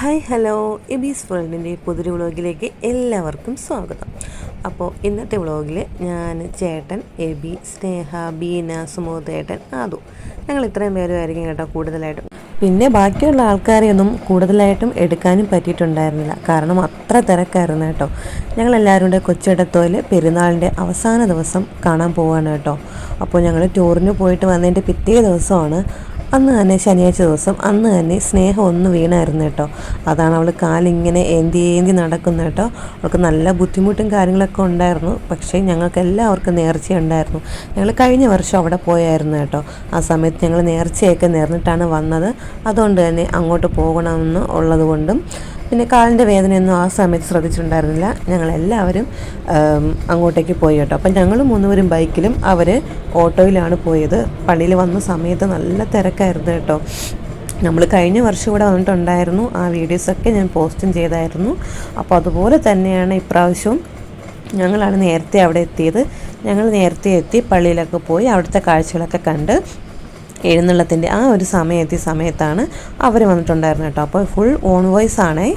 Hi hello എബീസ് വേൾഡിൻ്റെ പുതിയൊരു വ്ളോഗിലേക്ക് എല്ലാവർക്കും സ്വാഗതം. അപ്പോൾ ഇന്നത്തെ വ്ളോഗിൽ ഞാൻ, ചേട്ടൻ എബി, സ്നേഹ, ബീന, സുമോദേട്ടൻ, ആദു, ഞങ്ങൾ ഇത്രയും പേരുമായിരിക്കും കേട്ടോ കൂടുതലായിട്ടും. പിന്നെ ബാക്കിയുള്ള ആൾക്കാരെയൊന്നും കൂടുതലായിട്ടും എടുക്കാനും പറ്റിയിട്ടുണ്ടായിരുന്നില്ല, കാരണം അത്ര തിരക്കായിരുന്നു കേട്ടോ. ഞങ്ങളെല്ലാവരും കൂടെ കൊച്ചിടത്തോയിൽ പെരുന്നാളിൻ്റെ അവസാന ദിവസം കാണാൻ പോവാണ് കേട്ടോ. അപ്പോൾ ഞങ്ങൾ ടൂറിന് പോയിട്ട് വന്നതിൻ്റെ പിറ്റേ ദിവസമാണ്. അന്ന് തന്നെ ശനിയാഴ്ച ദിവസം അന്ന് തന്നെ സ്നേഹം ഒന്ന് വീണായിരുന്നു കേട്ടോ. അതാണ് അവൾ കാലിങ്ങനെ ഏന്തി നടക്കുന്നത് കേട്ടോ. അവൾക്ക് നല്ല ബുദ്ധിമുട്ടും കാര്യങ്ങളൊക്കെ ഉണ്ടായിരുന്നു. പക്ഷേ ഞങ്ങൾക്ക് എല്ലാവർക്കും നേർച്ചയുണ്ടായിരുന്നു. ഞങ്ങൾ കഴിഞ്ഞ വർഷം അവിടെ പോയായിരുന്നു കേട്ടോ. ആ സമയത്ത് ഞങ്ങൾ നേർച്ചയൊക്കെ നേർന്നിട്ടാണ് വന്നത്. അതുകൊണ്ട് തന്നെ അങ്ങോട്ട് പോകണമെന്ന് ഉള്ളത് കൊണ്ടും പിന്നെ കാലിൻ്റെ വേദനയൊന്നും ആ സമയത്ത് ശ്രദ്ധിച്ചിട്ടുണ്ടായിരുന്നില്ല. ഞങ്ങളെല്ലാവരും അങ്ങോട്ടേക്ക് പോയി കേട്ടോ. അപ്പം ഞങ്ങൾ മൂന്നുപേരും ബൈക്കിലും അവർ ഓട്ടോയിലാണ് പോയത്. പള്ളിയിൽ വന്ന സമയത്ത് നല്ല തിരക്കായിരുന്നു കേട്ടോ. നമ്മൾ കഴിഞ്ഞ വർഷം ഇവിടെ വന്നിട്ടുണ്ടായിരുന്നു. ആ വീഡിയോസൊക്കെ ഞാൻ പോസ്റ്റും ചെയ്തായിരുന്നു. അപ്പോൾ അതുപോലെ തന്നെയാണ് ഇപ്രാവശ്യവും. ഞങ്ങളാണ് നേരത്തെ അവിടെ എത്തിയത്. ഞങ്ങൾ നേരത്തെ എത്തി പള്ളിയിലൊക്കെ പോയി അവിടുത്തെ കാഴ്ചകളൊക്കെ കണ്ട് എഴുന്നള്ളത്തിൻ്റെ ആ ഒരു സമയത്താണ് അവർ വന്നിട്ടുണ്ടായിരുന്നു കേട്ടോ. അപ്പോൾ ഫുൾ ഓൺ വോയിസ് ആണേ.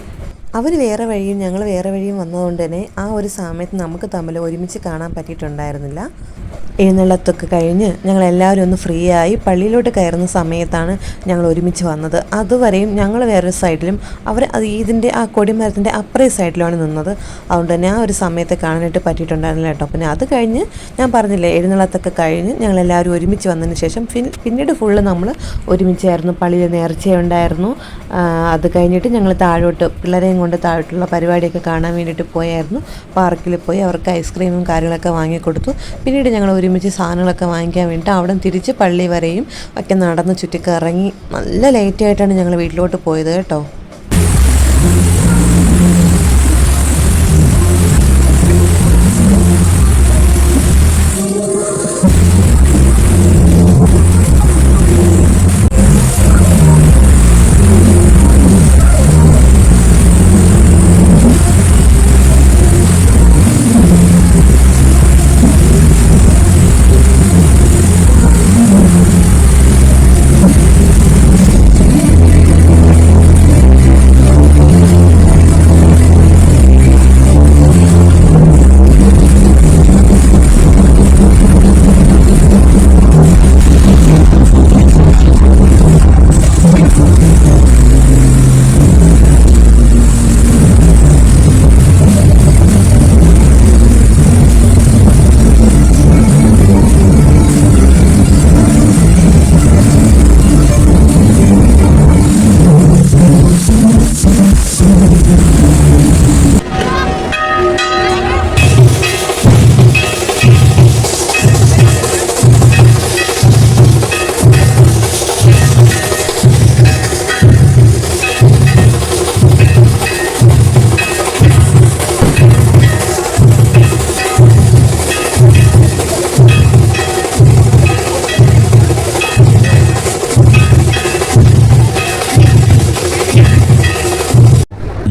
അവർ വേറെ വഴിയും ഞങ്ങൾ വേറെ വഴിയും വന്നതുകൊണ്ട് തന്നെ ആ ഒരു സമയത്ത് നമുക്ക് തമ്മിൽ ഒരുമിച്ച് കാണാൻ പറ്റിയിട്ടുണ്ടായിരുന്നില്ല. എഴുന്നള്ളത്തൊക്കെ കഴിഞ്ഞ് ഞങ്ങളെല്ലാവരും ഒന്ന് ഫ്രീ ആയി പള്ളിയിലോട്ട് കയറുന്ന സമയത്താണ് ഞങ്ങൾ ഒരുമിച്ച് വന്നത്. അതുവരെയും ഞങ്ങൾ വേറൊരു സൈഡിലും അവർ ഇതിൻ്റെ ആ കൊടിമരത്തിൻ്റെ അപ്പറേ സൈഡിലാണ് നിന്നത്. അതുകൊണ്ട് തന്നെ ആ ഒരു സമയത്ത് കാണാനായിട്ട് പറ്റിയിട്ടുണ്ടായിരുന്നില്ല കേട്ടോ. പിന്നെ അത് കഴിഞ്ഞ് ഞാൻ പറഞ്ഞില്ലേ, എഴുന്നള്ളത്തൊക്കെ കഴിഞ്ഞ് ഞങ്ങളെല്ലാവരും ഒരുമിച്ച് വന്നതിന് ശേഷം പിന്നീട് ഫുള്ള് നമ്മൾ ഒരുമിച്ചായിരുന്നു. പള്ളിയിൽ നേർച്ചയുണ്ടായിരുന്നു. അത് കഴിഞ്ഞിട്ട് ഞങ്ങൾ താഴോട്ട് പിള്ളേരെയും കൊണ്ട് താഴോട്ടുള്ള പരിപാടിയൊക്കെ കാണാൻ വേണ്ടിയിട്ട് പോയായിരുന്നു. പാർക്കിൽ പോയി അവർക്ക് ഐസ്ക്രീമും കാര്യങ്ങളൊക്കെ വാങ്ങിക്കൊടുത്തു. പിന്നീട് ഞങ്ങൾ ഒരുമിച്ച് സാധനങ്ങളൊക്കെ വാങ്ങിക്കാൻ വേണ്ടിയിട്ട് അവിടെ തിരിച്ച് പള്ളി വരെയും ഒക്കെ നടന്ന് ചുറ്റിക്കറങ്ങി നല്ല ലേറ്റായിട്ടാണ് ഞങ്ങൾ വീട്ടിലോട്ട് പോയത് കേട്ടോ.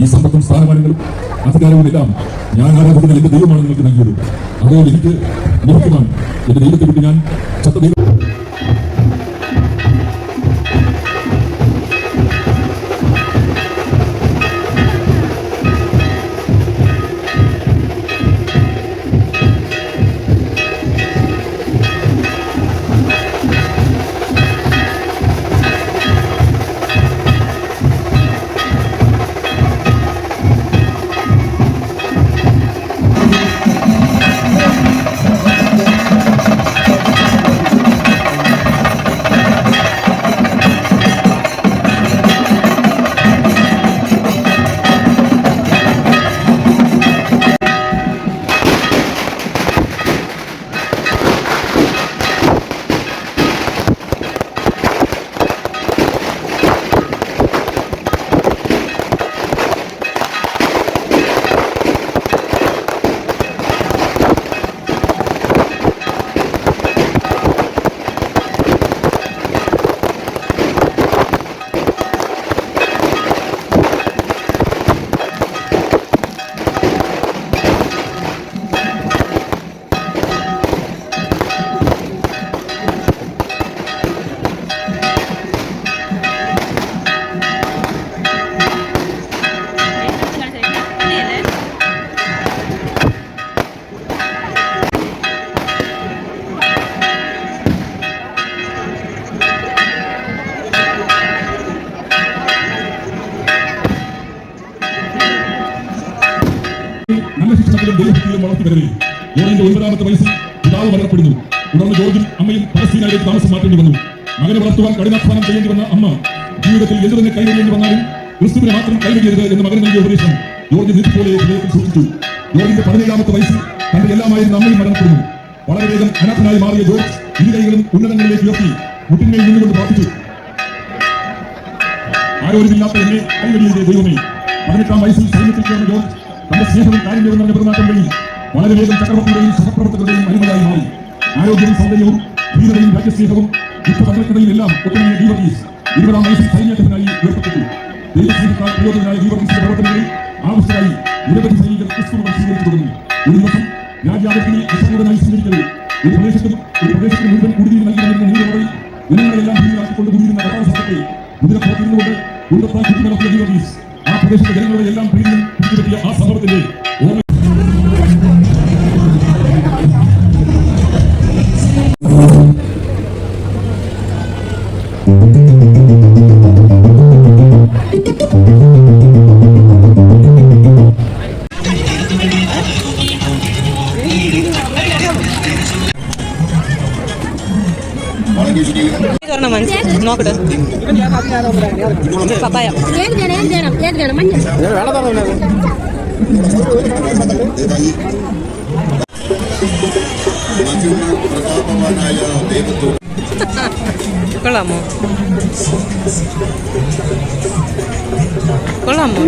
ഈ സമ്പത്തും സ്ഥാനമാനങ്ങളും അധികാരവുമെല്ലാം ഞാൻ ആരാധിക്കുന്ന എന്റെ ദൈവമാണ് നിങ്ങൾക്ക് നൽകിയത്. അതുകൊണ്ട് എനിക്ക് ലഭിക്കുന്നതാണ്. എന്റെ ദൈവത്തെ വിട്ട് ഞാൻ ചത്ത ദൈവം. ദൈവഭക്തിയിലും ദൈവഭക്തിയിലും വളർത്തി വരവേ ജോർജിന്റെ 9ാമത്തെ വയസ്സിൽ പിതാവ് മരണപ്പെടുന്നു. തുടർന്ന് ജോർജും അമ്മയും പലസ്തീനയിലേക്ക് താമസം മാറ്റേണ്ടി വന്നു. മകനെ വളർത്തുവാൻ കഠിനാധ്വാനം ചെയ്യേണ്ടി വന്ന അമ്മ ജീവിതത്തിൽ എന്ത് തന്നെ കൈവരിയേണ്ടി വന്നാലും ക്രിസ്തുവിനെ മാത്രം കൈവരിയരുത് എന്ന് മകന് നൽകിയ ഉപദേശം ജോർജ് നിധിപോലെ ഹൃദയത്തിൽ സൂക്ഷിച്ചു. ജോർജിന്റെ 17ാമത്തെ വയസ്സിൽ തന്റെ എല്ലാമായിരുന്ന അമ്മയും മരണപ്പെടുന്നു. വളരെ വേഗം അനാഥനായി മാറിയ ജോർജ് ഇരുകൈകളും ഉന്നതങ്ങളിലേക്ക് ഉയർത്തി മുട്ടിന്മേൽ നിന്നുകൊണ്ട് പ്രാർത്ഥിച്ചു. ആരോരുമില്ലാത്ത എന്നെ കൈവരിയതേ ദൈവമേ. 18ാം വയസ്സിൽ സൈന്യത്തിൽ ചേർന്ന ജോർജ് തന്റെ സ്നേഹവും കാര്യവും നിറഞ്ഞ പെരുമാറ്റം വഴി വളരെ വേഗം ചക്രവർത്തിയുടെയും സഹപ്രവർത്തകരുടെയും അടിമയായി മാറി. ആരോഗ്യവും സൗന്ദര്യവും ധീരതയും രാജ്യസ്നേഹവും യുദ്ധതന്ത്രജ്ഞതയും എല്ലാം ഒത്തുണങ്ങിയ ഗീവർഗീസ് 20ാം വയസ്സിൽ സൈന്യാധിപനായി ഉയർത്തപ്പെട്ടു. ദൈവസ്നേഹത്താൽ പ്രയോജനമായ ഗീവർഗീസിന്റെ പ്രവർത്തനങ്ങളിൽ ആവശ്യമായി നിരവധി സൈനികർ ക്രിസ്തുവിനെ സ്വീകരിച്ചു തുടങ്ങി. ഒരു ദിവസം രാജ്യാതിർത്തിയിൽ വിശദമായി സ്വീകരിക്കരുത് ഒരു പ്രദേശത്തിന് മുഴുവൻ കുടിനീർ നൽകിയിരുന്ന നീരോടെ ജനങ്ങളെല്ലാം ഭീതിയിലാക്കിക്കൊണ്ട് കൂടിയിരുന്ന കഥാ സംഘത്തെ കുതിരപ്പുറത്തിരുന്നുകൊണ്ട് കുടുംബത്താൽ ചുറ്റി നടത്തിയ ഗീവർഗീസ് ആ പ്രദേശത്തെ ജനങ്ങളുടെ എല്ലാം പ്രീതിയും പിടിച്ചുപറ്റിയ ആ സംഭവത്തിന്റെ ഓർമ്മ നോക്കട്ടെ പപ്പായ കൊള്ളാമോ കൊള്ളാമോ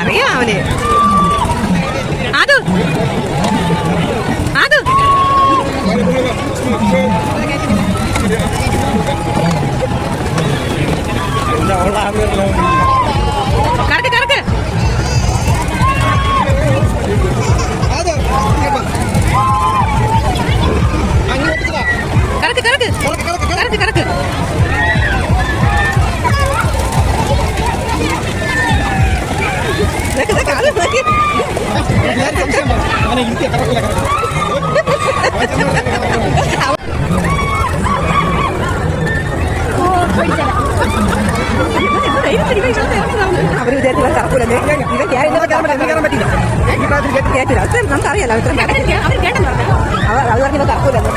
അറിയാം അവന് അത് കറക്ക് കറക്ക് കറക്ക് കറക്ക് കറക്ക് കറക്ക് അവർ വിചാരിച്ചാൽ കറക്കൂലല്ലേ ഇവൻ കയറാൻ പറ്റില്ല ഈ പ്രായത്തിൽ കേട്ടില്ല അത് നമുക്കറിയാലോ അത് പറഞ്ഞ കറക്കൂലല്ലോ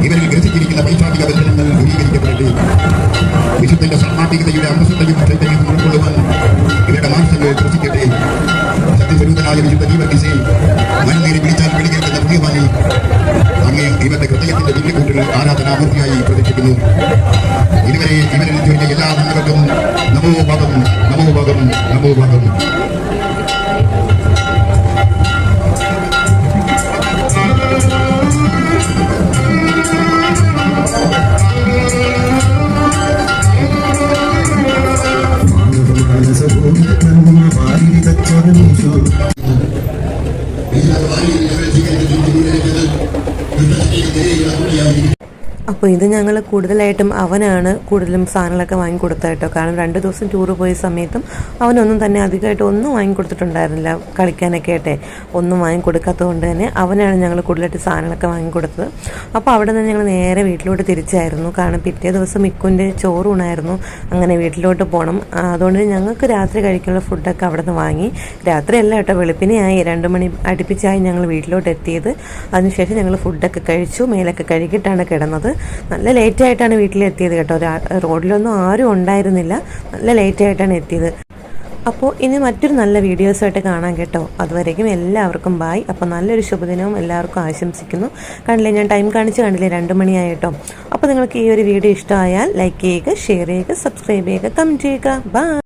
ഇവരിൽ ഗ്രസിച്ചിരിക്കുന്ന പൈശാചിക ബന്ധനങ്ങൾ ദൂരീകരിക്കപ്പെടട്ടെ. വിശുദ്ധന്റെ സാമാജികതയുടെ അന്തസ്സത്തെയും ശ്രദ്ധയും ഉൾക്കൊള്ളുവാൻ ഇവരുടെ മാനസങ്ങൾ ഗ്രസിക്കട്ടെ. സത്യസ്വരൂപനായ വിശുദ്ധ ജീവകിസേ, മനുനീരെ വിളിച്ചാൽ വിളിക്കേണ്ട പുണ്യവാനി, അങ്ങേ ഇവരുടെ ഹൃദയത്തിന്റെ ദിവ്യകൂട്ടുകൾ ആരാധനാമൂർത്തിയായി പ്രതിഷ്ഠിക്കുന്നു. ഇതുവരെ ഇവരിൽ ചൊരിഞ്ഞ എല്ലാ നന്മകൾക്കും നമോഭാഗം, നമോഭാഗം, നമോഭാഗം. അപ്പോൾ ഇത് ഞങ്ങൾ കൂടുതലായിട്ടും അവനാണ് കൂടുതലും സാധനങ്ങളൊക്കെ വാങ്ങിക്കൊടുത്തത് കേട്ടോ. കാരണം 2 ദിവസം ടൂറ് പോയ സമയത്തും അവനൊന്നും തന്നെ അധികമായിട്ട് ഒന്നും വാങ്ങിക്കൊടുത്തിട്ടുണ്ടായിരുന്നില്ല. കളിക്കാനൊക്കെ ആയിട്ടെ ഒന്നും വാങ്ങിക്കൊടുക്കാത്തത് കൊണ്ട് തന്നെ അവനാണ് ഞങ്ങൾ കൂടുതലായിട്ട് സാധനങ്ങളൊക്കെ വാങ്ങിക്കൊടുത്തത്. അപ്പോൾ അവിടെ നിന്ന് ഞങ്ങൾ നേരെ വീട്ടിലോട്ട് തിരിച്ചായിരുന്നു. കാരണം പിറ്റേ ദിവസം മിക്കുൻ്റെ ചോറൂണായിരുന്നു. അങ്ങനെ വീട്ടിലോട്ട് പോകണം. അതുകൊണ്ട് ഞങ്ങൾക്ക് രാത്രി കഴിക്കാനുള്ള ഫുഡൊക്കെ അവിടെ നിന്ന് വാങ്ങി. രാത്രിയല്ല കേട്ടോ, വെളുപ്പിനെയായി 2 മണി അടുപ്പിച്ചായി ഞങ്ങൾ വീട്ടിലോട്ട് എത്തിയത്. അതിനുശേഷം ഞങ്ങൾ ഫുഡൊക്കെ കഴിച്ചു, മേലൊക്കെ കഴുകിയിട്ടാണ് കിടന്നത്. നല്ല ലേറ്റായിട്ടാണ് വീട്ടിലെത്തിയത് കേട്ടോ. റോഡിലൊന്നും ആരും ഉണ്ടായിരുന്നില്ല. നല്ല ലേറ്റായിട്ടാണ് എത്തിയത്. അപ്പോൾ ഇനി മറ്റൊരു നല്ല വീഡിയോസായിട്ട് കാണാം കേട്ടോ. അതുവരേക്കും എല്ലാവർക്കും ബായ്. അപ്പോൾ നല്ലൊരു ശുഭദിനവും എല്ലാവർക്കും ആശംസിക്കുന്നു. കണ്ടില്ലേ, ഞാൻ ടൈം കാണിച്ച് കണ്ടില്ലേ, 2 മണിയായിട്ടോ. അപ്പോൾ നിങ്ങൾക്ക് ഈ ഒരു വീഡിയോ ഇഷ്ടമായാൽ ലൈക്ക് ചെയ്യുക, ഷെയർ ചെയ്യുക, സബ്സ്ക്രൈബ് ചെയ്യുക, കമൻറ്റ് ചെയ്യുക. ബൈ.